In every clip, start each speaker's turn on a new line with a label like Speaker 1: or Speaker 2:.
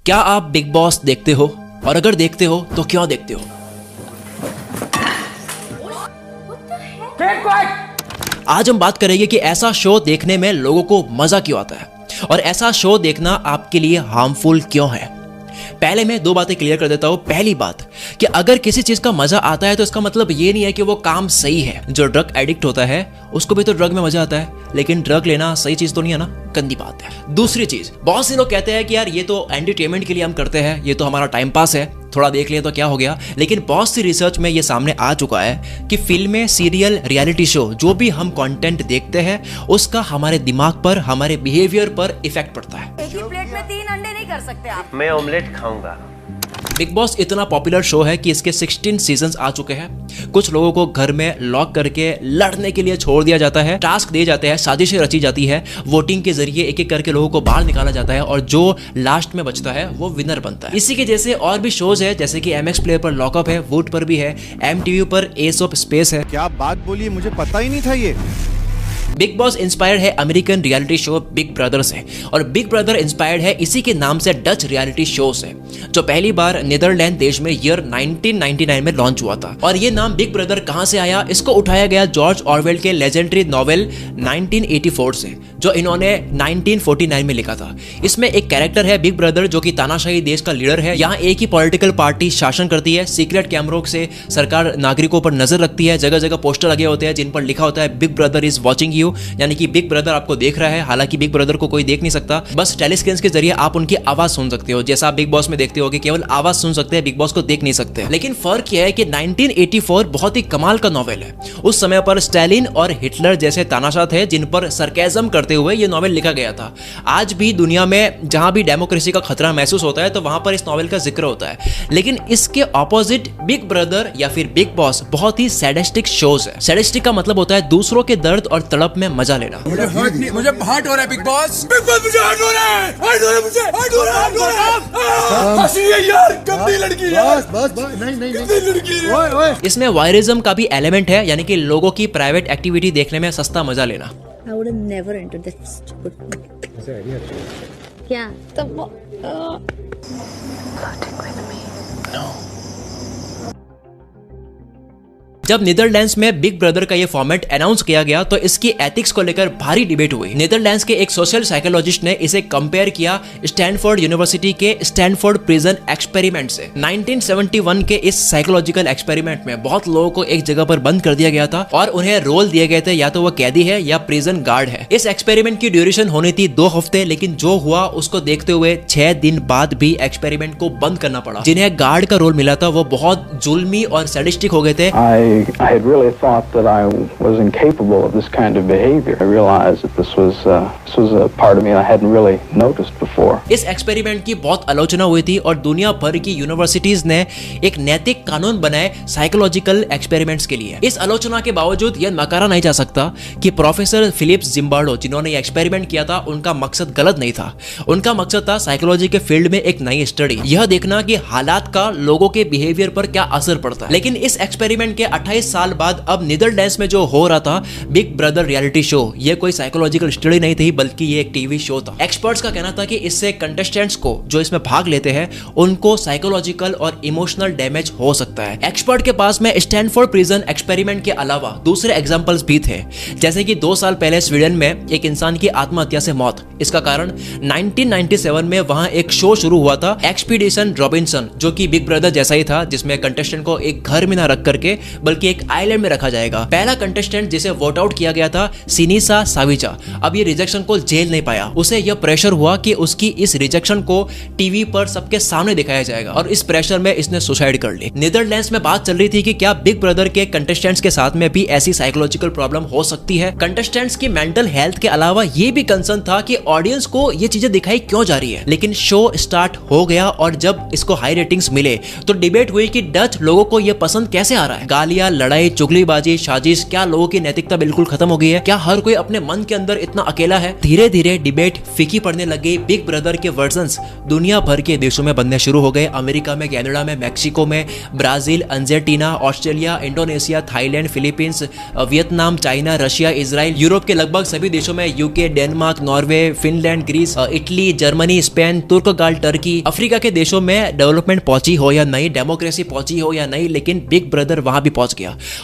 Speaker 1: क्या आप big boss देखते हो? और अगर देखते हो तो क्यों देखते हो? आज हम बात करेंगे कि ऐसा शो देखने में लोगों को मजा क्यों आता है और ऐसा शो देखना आपके लिए हार्मफुल क्यों है। पहले मैं दो बातें क्लियर कर देता हूं। पहली बात कि अगर किसी चीज का मजा आता है तो इसका मतलब ये नहीं है कि वो काम सही है। जो ड्रग एडिक्ट होता है उसको भी तो ड्रग में मजा आता है, लेकिन ड्रग लेना सही चीज तो नहीं है ना, गंदी बात है। दूसरी चीज, बहुत से लोग कहते हैं कि यार ये तो एंटरटेनमेंट के लिए हम करते हैं, ये तो हमारा टाइम पास है, थोड़ा देख लें तो क्या हो गया। लेकिन बहुत सी रिसर्च में ये सामने आ चुका है कि फिल्में, सीरियल, रियलिटी शो, जो भी हम कंटेंट देखते हैं उसका हमारे दिमाग पर, हमारे बिहेवियर पर इफेक्ट पड़ता है।
Speaker 2: एक ही प्लेट में 3 अंडे नहीं कर सकते आप।
Speaker 3: मैं ऑमलेट खाऊंगा।
Speaker 1: बिग बॉस इतना पॉपुलर शो है कि इसके 16 सीजन्स आ चुके हैं। कुछ लोगों को घर में लॉक करके लड़ने के लिए छोड़ दिया जाता है, टास्क दिए जाते हैं, साजिशें रची जाती है, वोटिंग के जरिए एक एक करके लोगों को बाहर निकाला जाता है और जो लास्ट में बचता है वो विनर बनता है। इसी के जैसे और भी शोज है, जैसे कि MX प्लेयर पर लॉकअप है, वोट पर भी है, MTV पर एस ऑफ स्पेस है।
Speaker 4: क्या बात बोली, मुझे पता ही नहीं था ये।
Speaker 1: बिग बॉस इंस्पायर्ड है American reality show big brother से, और बिग ब्रदर इंस्पायर्ड है इसी के नाम से डच रियलिटी शो से, जो पहली बार नीदरलैंड देश में ईयर 1999 में लॉन्च हुआ था। और ये नाम बिग ब्रदर कहां से आया? इसको उठाया गया जॉर्ज ऑरवेल के लेजेंडरी नॉवेल 1984 से, जो इन्होंने 1949 में लिखा था। इसमें एक कैरेक्टर है बिग ब्रदर जो कि तानाशाही देश का लीडर है। यहाँ एक ही पॉलिटिकल पार्टी शासन करती है। सीक्रेट कैमरों से सरकार नागरिकों पर नजर रखती है। जगह जगह पोस्टर लगे होते हैं जिन पर लिखा होता है big brother is watching you, यानी कि बिग ब्रदर आपको देख रहा है। हालांकि बिग ब्रदर को कोई देख नहीं सकता, बस टेलीस्क्रीन के जरिए आप उनकी आवाज सुन सकते हो। जैसा आप बिग बॉस में देखते हो कि केवल आवाज सुन सकते हैं, बिग बॉस को देख नहीं सकते। लेकिन फर्क यह है कि 1984 बहुत ही कमाल का नॉवेल है। उस समय पर स्टालिन और हिटलर जैसे तानाशाह थे जिन पर सरकाज़म करते हुए यह नॉवेल लिखा गया था। आज भी दुनिया में जहां भी डेमोक्रेसी का खतरा महसूस होता है तो वहां पर इस नॉवेल का जिक्र होता है। लेकिन इसके ऑपोजिट बिग ब्रदर या फिर बिग बॉस बहुत ही सैडिस्टिक शोज है। सैडिस्टिक का मतलब होता है दूसरों के दर्द और तड़प में मजा लेना।
Speaker 5: मुझे हर्ट हो रहा है बिग बॉस, मुझे हर्ट हो रहा है, हर्ट हो रहा है, मुझे हर्ट हो रहा है। हंसी है यार, गंदी लड़की है। बस नहीं गंदी लड़की है।
Speaker 1: इसमें वायरिज्म का भी एलिमेंट है, यानी कि लोगों की प्राइवेट एक्टिविटी देखने में सस्ता मजा लेना।
Speaker 2: I would have never entered that stupid thing.
Speaker 4: ऐसा आइडिया अच्छा
Speaker 2: क्या? तब
Speaker 1: जब नीदरलैंड्स में बिग ब्रदर का ये फॉर्मेट अनाउंस किया गया तो इसकी एथिक्स को लेकर भारी डिबेट हुई। नीदरलैंड्स के एक सोशल साइकोलॉजिस्ट ने इसे कंपेयर किया स्टैनफोर्ड यूनिवर्सिटी के स्टैनफोर्ड प्रिजन एक्सपेरिमेंट से। 1971 के इस साइकोलॉजिकल एक्सपेरिमेंट में बहुत लोगों को एक जगह पर बंद कर दिया गया था और उन्हें रोल दिए गए थे, या तो वो कैदी है या प्रिजन गार्ड है। इस एक्सपेरिमेंट की ड्यूरेशन होनी थी 2 हफ्ते, लेकिन जो हुआ उसको देखते हुए 6 दिन बाद भी एक्सपेरिमेंट को बंद करना पड़ा। जिन्हें गार्ड का रोल मिला था वो बहुत जुल्मी और सैडिस्टिक हो गए थे।
Speaker 6: I had really thought that I was incapable of this kind of behavior. I realized that this was a part of me I hadn't really noticed before.
Speaker 1: इस एक्सपेरिमेंट की बहुत आलोचना हुई थी और दुनिया भर की यूनिवर्सिटीज ने एक नैतिक कानून बनाए साइकोलॉजिकल एक्सपेरिमेंट्स के लिए। इस आलोचना के बावजूद यह नकारा नहीं जा सकता कि प्रोफेसर फिलिप्स जिम्बार्डो, जिन्होंने ये एक्सपेरिमेंट किया था, उनका मकसद गलत नहीं था। उनका मकसद था साइकोलॉजी के फील्ड में एक नई स्टडी, यह देखना कि हालात का लोगों के बिहेवियर पर क्या असर पड़ता है। लेकिन इस एक्सपेरिमेंट के 28 साल बाद अब नीदरलैंड्स में जो हो रहा था बिग ब्रदर रियलिटी शो, ये कोई साइकोलॉजिकल स्टडी नहीं थी बल्कि ये एक टीवी शो था। एक्सपर्ट्स का कहना था कि इससे कंटेस्टेंट्स को जो इसमें भाग लेते हैं उनको साइकोलॉजिकल और इमोशनल डैमेज हो सकता है। एक्सपर्ट के पास में स्टैनफोर्ड प्रिजन एक्सपेरिमेंट के अलावा दूसरे एग्जांपल्स भी थे, जैसे कि 2 साल पहले स्वीडन में एक इंसान की आत्महत्या से मौत। इसका कारण 1997 में वहां एक शो शुरू हुआ था एक्सपीडिशन रॉबिन्सन, जो कि बिग ब्रदर जैसा ही था, जिसमें कंटेस्टेंट को एक घर में ना रख करके बल्कि एक आइलैंड में रखा जाएगा। पहला कंटेस्टेंट जिसे वोट आउट किया गया था सिनीसा साविचा, अब ये रिजेक्शन को झेल नहीं पाया। उसे यह प्रेशर हुआ कि उसकी इस रिजेक्शन को टीवी पर सबके सामने दिखाया जाएगा और इस प्रेशर में इसने सुसाइड कर ली। नीदरलैंड्स में बात चल रही थी कि क्या बिग ब्रदर के कंटेस्टेंट्स के साथ में भी ऐसी साइकोलॉजिकल प्रॉब्लम हो सकती है। कंटेस्टेंट्स की मेंटल हेल्थ के अलावा ये भी कंसर्न था कि ऑडियंस को ये चीजें दिखाई क्यों जा रही है। लेकिन शो स्टार्ट हो गया और जब इसको हाई रेटिंग्स मिले तो डिबेट हुई कि डच लोगों को ये पसंद कैसे आ रहा है। गालियां, क्या लड़ाई, चुगलीबाजी, साजिश, क्या लोगों की नैतिकता बिल्कुल खत्म हो गई है? क्या हर कोई अपने मन के अंदर इतना अकेला है? धीरे धीरे डिबेट फीकी पड़ने लग गई। बिग ब्रदर के वर्जन्स दुनिया भर के देशों में बनने शुरू हो गए। अमेरिका में, कनाडा में, मैक्सिको में, Brazil, Argentina, Australia, Indonesia, Thailand, Philippines, Vietnam, China, Russia, Israel, Europe के लगभग सभी देशों में, UK, Denmark, Norway, Finland, Greece, Italy, Germany, Spain, तुर्कगाल, टर्की, अफ्रीका के देशों में डेवलपमेंट पहुंची हो या नहीं, डेमोक्रेसी पहुंची हो या नहीं, लेकिन बिग ब्रदर वहां भी पहुंच गया।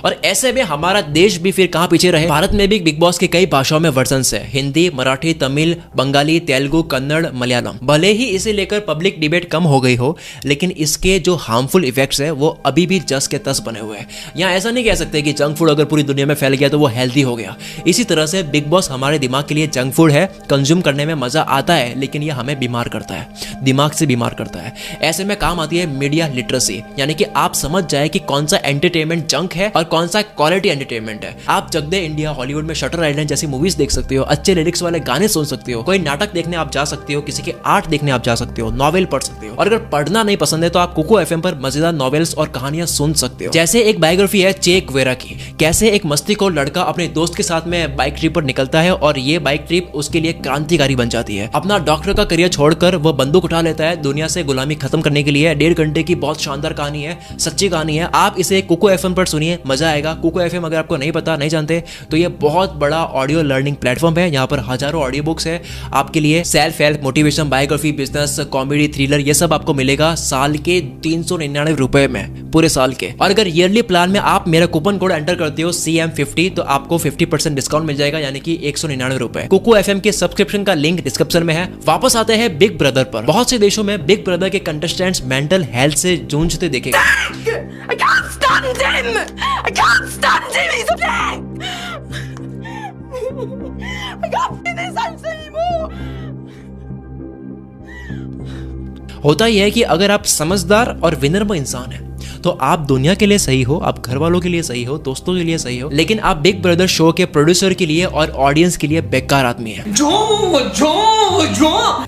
Speaker 1: और ऐसे में हमारा देश भी फिर कहां पीछे रहे? भारत में भी बिग बॉस के कई भाषाओं में वर्जन्स है, हिंदी, मराठी, तमिल, बंगाली, तेलुगु, कन्नड़, मलयालम। भले ही इसे लेकर पब्लिक डिबेट कम हो गई हो, लेकिन इसके जो हार्मफुल इफेक्ट्स है वो अभी भी जस के तस बने हुए हैं। यहाँ ऐसा नहीं कह सकते कि जंक फूड अगर पूरी दुनिया में फैल गया तो वो हेल्दी हो गया। इसी तरह से बिग बॉस हमारे दिमाग के लिए जंक फूड है, कंज्यूम करने में मजा आता है, लेकिन ये हमें बीमार करता है, दिमाग से बीमार करता है। ऐसे में काम आती है मीडिया लिटरेसी, यानी कि आप समझ जाए कि कौन सा एंटरटेनमेंट जंक है और कौन सा क्वालिटी एंटरटेनमेंट है। आप जग दे इंडिया, हॉलीवुड में शटर आइलैंड जैसी मूवीज देख सकते हो, अच्छे लिरिक्स वाले गाने सुन सकते हो, कोई नाटक देखने आप जा सकते हो, किसी के आर्ट देखने आप जा सकते हो, नॉवेल पढ़ सकते हो। और अगर पढ़ना नहीं पसंद है तो आप कुको एफएम पर मजेदार नॉवेल्स और कहानियां सुन सकते हो। जैसे एक बायोग्राफी है चे गुवेरा की, कैसे एक मस्तीखोर लड़का अपने दोस्त के साथ में बाइक ट्रिप पर निकलता है और ये बाइक ट्रिप उसके लिए क्रांतिकारी बन जाती है। अपना डॉक्टर का करियर छोड़कर वह बंदूक उठा लेता है दुनिया से गुलामी खत्म करने के लिए। 1.5 घंटे की बहुत शानदार कहानी है, सच्ची कहानी है। आप इसे कुको एफएम पर सुनिए, मजा आएगा। कुको एफएम अगर आपको नहीं पता, नहीं जानते, तो ये बहुत बड़ा ऑडियो लर्निंग प्लेटफॉर्म है। यहाँ पर हजारों ऑडियो बुक्स है आपके लिए, self help, motivation, biography, business, comedy, thriller, ये सब आपको मिलेगा साल के 399 रुपए में, पूरे साल के। और अगर ईयरली प्लान में आप मेरा कूपन कोड एंटर करते हो CM50 तो आपको 50% डिस्काउंट मिल जाएगा, यानी कि 199 रुपए। कुको एफएम के सब्सक्रिप्शन का लिंक डिस्क्रिप्शन में है। वापस आते हैं बिग ब्रदर पर। बहुत से देशों में बिग ब्रदर के कंटेस्टेंट्स मेंटल हेल्थ से जूझते देखे गए।
Speaker 3: I can't stand him! I can't stand him! He's a pig! I can't do this house anymore!
Speaker 1: होता यह है कि अगर आप समझदार और विनम्र इंसान हैं तो आप दुनिया के लिए सही हो, आप घर वालों के लिए सही हो, दोस्तों के लिए सही हो, लेकिन आप बिग ब्रदर शो के प्रोड्यूसर के लिए और ऑडियंस के लिए बेकार आदमी है।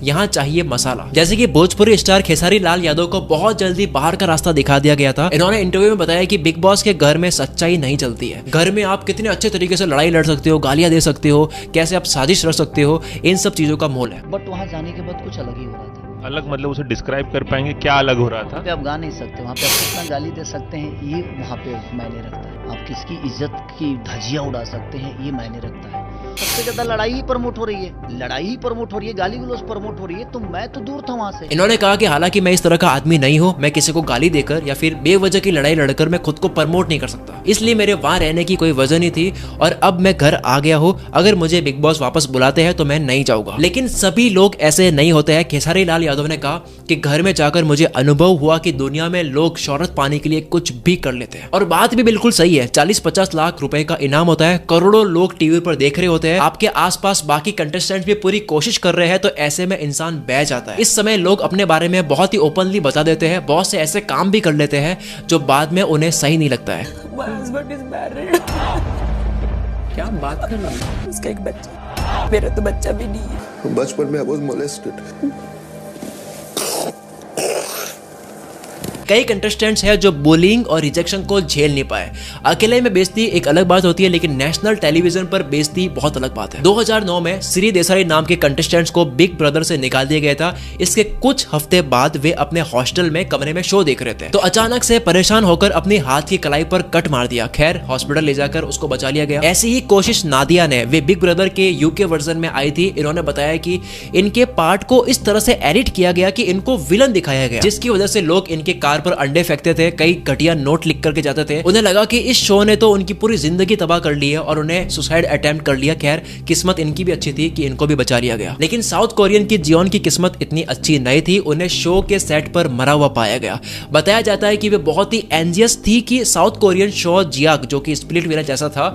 Speaker 1: यहाँ चाहिए मसाला। जैसे कि भोजपुरी स्टार खेसारी लाल यादव को बहुत जल्दी बाहर का रास्ता दिखा दिया गया था। इन्होंने इंटरव्यू में बताया कि बिग बॉस के घर में सच्चाई नहीं चलती है। घर में आप कितने अच्छे तरीके से लड़ाई लड़ सकते हो, गालियां दे सकते हो, कैसे आप साजिश रच सकते हो, इन सब चीजों का मोल है।
Speaker 7: बट वहाँ जाने के बाद कुछ अलग ही हो रहा था।
Speaker 8: अलग मतलब उसे डिस्क्राइब कर पाएंगे क्या अलग हो रहा था?
Speaker 7: वहाँ पे आप गा नहीं सकते, वहाँ पे आप कितना गाली दे सकते हैं ये वहाँ पे मायने रखता है। आप किसकी इज्जत की धज्जियां उड़ा सकते हैं ये मायने रखता है। सबसे ज्यादा लड़ाई ही प्रमोट हो रही है, लड़ाई ही प्रमोट हो रही है, गाली गलौज प्रमोट हो रही है, तो मैं तो दूर था वहाँ से।
Speaker 1: इन्होंने कहा कि हालांकि मैं इस तरह का आदमी नहीं हूँ, मैं किसी को गाली देकर या फिर बेवजह की लड़ाई लड़कर मैं खुद को प्रमोट नहीं कर सकता, इसलिए मेरे वहां रहने की कोई वजह नहीं थी और अब मैं घर आ गया हूँ। अगर मुझे बिग बॉस वापस बुलाते हैं तो मैं नहीं जाऊंगा। लेकिन सभी लोग ऐसे नहीं होते हैं। खेसारी लाल यादव ने कहा कि घर में जाकर मुझे अनुभव हुआ कि दुनिया में लोग शोहरत पाने के लिए कुछ भी कर लेते हैं। और बात भी बिल्कुल सही है। 40-50 लाख रुपए का इनाम होता है, करोड़ों लोग टीवी पर देख रहे होते हैं, आपके आसपास बाकी कंटेस्टेंट्स भी पूरी कोशिश कर रहे हैं, तो ऐसे में इंसान बह जाता है। इस समय लोग अपने बारे में बहुत ही ओपनली बता देते हैं, बहुत से ऐसे काम भी कर लेते हैं जो बाद में उन्हें सही नहीं लगता है।
Speaker 3: My husband is married.
Speaker 1: क्या बात कर रहा है?
Speaker 3: उसका एक बच्चा, मेरा तो बच्चा भी नहीं है।
Speaker 5: बचपन में I was molested.
Speaker 1: कई कंटेस्टेंट्स हैं जो बुलिंग और रिजेक्शन को झेल नहीं पाए। अकेले में बेइज्जती एक अलग बात होती है, लेकिन नेशनल टेलीविजन पर बेइज्जती बहुत अलग बात है। 2009 में श्री देसाई नाम के कंटेस्टेंट्स को बिग ब्रदर से निकाल दिया गया था। इसके कुछ हफ्ते बाद वे अपने हॉस्टल में कमरे में शो देख रहे थे, तो अचानक से परेशान होकर अपनी हाथ की कलाई पर कट मार दिया। खैर हॉस्पिटल ले जाकर उसको बचा लिया गया। ऐसी ही कोशिश नादिया ने, वे बिग ब्रदर के यूके वर्जन में आई थी। इन्होंने बताया कि इनके पार्ट को इस तरह से एडिट किया गया कि इनको विलन दिखाया गया, जिसकी वजह से लोग इनके कार पर अंडे फेंकते थे, कई घटिया नोट लिख करके जाते थे। उन्हें लगा कि इस शो ने तो उनकी पूरी जिंदगी तबाह कर ली है और उन्हें सुसाइड अटेम्प्ट कर लिया। खैर किस्मत इनकी भी अच्छी थी कि इनको भी बचा लिया गया। लेकिन साउथ कोरियन की जियोन की किस्मत इतनी अच्छी नहीं थी, उन्हें शो के सेट पर मरा हुआ पाया गया। बताया जाता है कि वे बहुत ही एंजियस थी कि साउथ कोरियन शो जियाक, जो कि स्प्लिट विला जैसा था,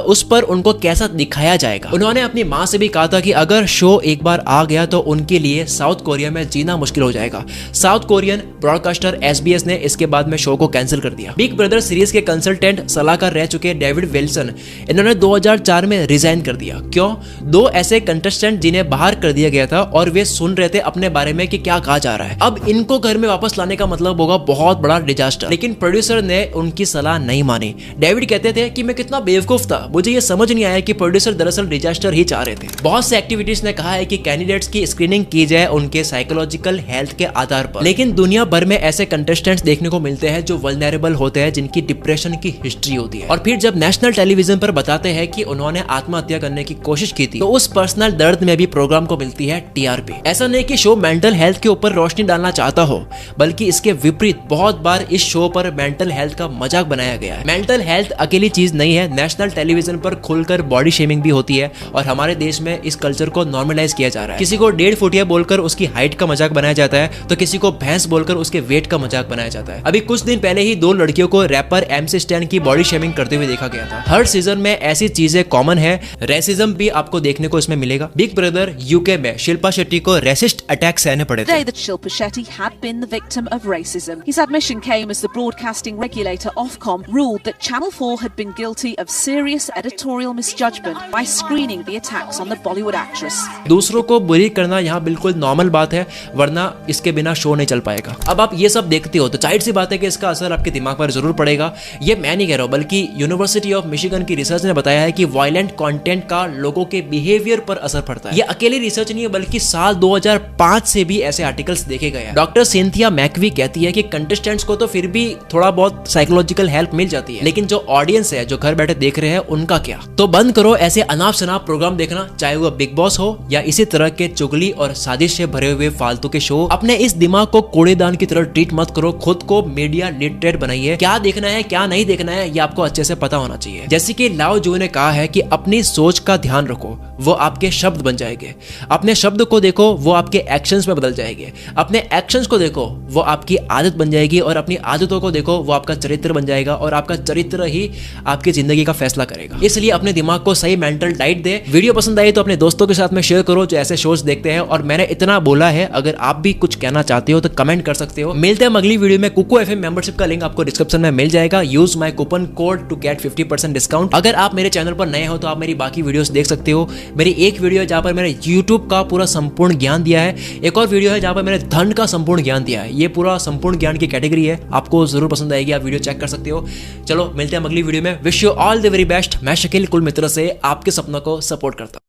Speaker 1: उस पर उनको कैसा दिखाया जाएगा। उन्होंने अपनी माँ से भी कहा था कि अगर शो एक बार आ गया तो उनके लिए साउथ कोरिया में जीना मुश्किल हो जाएगा। साउथ कोरियन ब्रॉडकास्टर SBS ने इसके बाद में शो को कैंसिल कर दिया। बिग ब्रदर सीरीज के कंसल्टेंट सलाहकार रह चुके डेविड विल्सन, इन्होंने 2004 में रिजाइन कर दिया। क्यों? 2 ऐसे कंटेस्टेंट जिन्हें बाहर कर दिया गया था और वे सुन रहे थे अपने बारे में कि क्या कहा जा रहा है। अब इनको घर में वापस लाने का मतलब होगा बहुत बड़ा डिजास्टर, लेकिन प्रोड्यूसर ने उनकी सलाह नहीं मानी। डेविड कहते थे कि मैं कितना बेवकूफ था, मुझे ये समझ नहीं आया कि प्रोड्यूसर दरअसल डिजास्टर ही चाह रहे थे। बहुत से एक्टिविटीज ने कहा है कि कैंडिडेट्स की स्क्रीनिंग की जाए उनके साइकोलॉजिकल हेल्थ के आधार पर, लेकिन दुनिया भर में ऐसे कंटेस्टेंट्स देखने को मिलते हैं जो वल्नरेबल होते हैं, जिनकी डिप्रेशन की हिस्ट्री होती है, और फिर जब नेशनल टेलीविजन पर बताते हैं कि उन्होंने आत्महत्या करने की कोशिश की थी, तो उस पर्सनल दर्द में भी प्रोग्राम को मिलती है टीआरपी। ऐसा नहीं कि शो मेंटल हेल्थ के ऊपर रोशनी डालना चाहता हो, बल्कि इसके विपरीत बहुत बार इस शो पर मेंटल हेल्थ का मजाक बनाया गया है। मेंटल हेल्थ अकेली चीज नहीं है, नेशनल टेलीविजन पर खुलकर बॉडी शेमिंग भी होती है और हमारे देश में इस कल्चर को नॉर्मलाइज किया जा रहा है। किसी को 1.5 फुटिया बोलकर उसकी हाइट का मजाक बनाया जाता है, तो किसी को भैंस बोलकर उसके वेट का मजाक बनाया जाता है। अभी कुछ दिन पहले ही 2 लड़कियों को रैपर MC स्टैन की बॉडी शेमिंग करते हुए देखा गया था। हर सीजन में ऐसी चीजें कॉमन है, रेसिज्म भी आपको देखने को इसमें मिलेगा। बिग ब्रदर UK में शिल्पा शेट्टी को रेसिस्ट अटैक सहने पड़े थे।
Speaker 9: Today that Shilpa Shetty had been the victim of racism. His admission came as the broadcasting regulator Ofcom ruled that Channel 4 had been guilty of serious editorial misjudgment by screening the attacks on the Bollywood actress.
Speaker 1: दूसरों को बुरी करना यहाँ बिल्कुल normal बात है, वरना इसके बिना शो नहीं चल पाएगा। अब आप ये सब देखते हो तो जाहिर सी बात है कि इसका असर आपके दिमाग पर जरूर पड़ेगा। ये मैं नहीं कह रहा हूँ, बल्कि यूनिवर्सिटी ऑफ मिशिगन की रिसर्च ने बताया है कि वायलेंट कंटेंट का लोगों के बिहेवियर पर असर पड़ता है। ये अकेली रिसर्च नहीं है, बल्कि साल 2005 से भी ऐसे आर्टिकल्स देखे गए हैं। डॉक्टर सिंथिया मैकवी कहती है कि कंटेस्टेंट्स को तो फिर भी थोड़ा बहुत साइकोलॉजिकल हेल्प मिल जाती है, लेकिन जो ऑडियंस है, जो घर बैठे देख रहे हैं, उनका क्या? तो बंद करो ऐसे अनाप शनाप प्रोग्राम देखना, चाहे वो बिग बॉस हो या इसी तरह के चुगली और साजिश से भरे हुए फालतू के शो। अपने इस दिमाग को कूड़ेदान की तरह ट्रीट मत करो, खुद को मीडिया लिटरेट बनाइए। क्या देखना है क्या नहीं देखना है ये आपको अच्छे से पता होना चाहिए। जैसे कि लाओ जू ने कहा है कि अपनी सोच का ध्यान रखो, वो आपके शब्द बन जाएंगे। अपने शब्द को देखो, वो आपके एक्शंस में बदल जाएंगे। अपने एक्शंस को देखो, वो आपकी आदत बन जाएगी, और अपनी आदतों को देखो, वो आपका चरित्र बन जाएगा, और आपका चरित्र ही आपकी जिंदगी का फैसला करेगा। इसलिए अपने दिमाग को सही मेंटल डाइट दे। वीडियो पसंद आई तो अपने दोस्तों के साथ में शेयर करो जो ऐसे शोज देखते हैं। और मैंने इतना बोला है, अगर आप भी कुछ कहना चाहते हो तो कमेंट कर सकते हो। मिलते हैं अगली वीडियो में। कुकू FM मेंबरशिप का लिंक आपको डिस्क्रिप्शन में मिल जाएगा। Use my coupon code to get 50% discount. अगर आप मेरे चैनल पर नए हो तो आप मेरी बाकी वीडियोस देख सकते हो। मेरी एक वीडियो है जहां पर मैंने YouTube का पूरा संपूर्ण ज्ञान दिया है, एक और वीडियो है जहां पर मैंने धन का संपूर्ण ज्ञान दिया है। ये पूरा संपूर्ण ज्ञान की कैटेगरी है, आपको जरूर पसंद आएगी, आप वीडियो चेक कर सकते हो। चलो मिलते हैं अगली वीडियो में। Wish you all the very best. मैं शकील कुल मित्र से आपके सपनों को सपोर्ट करता हूं।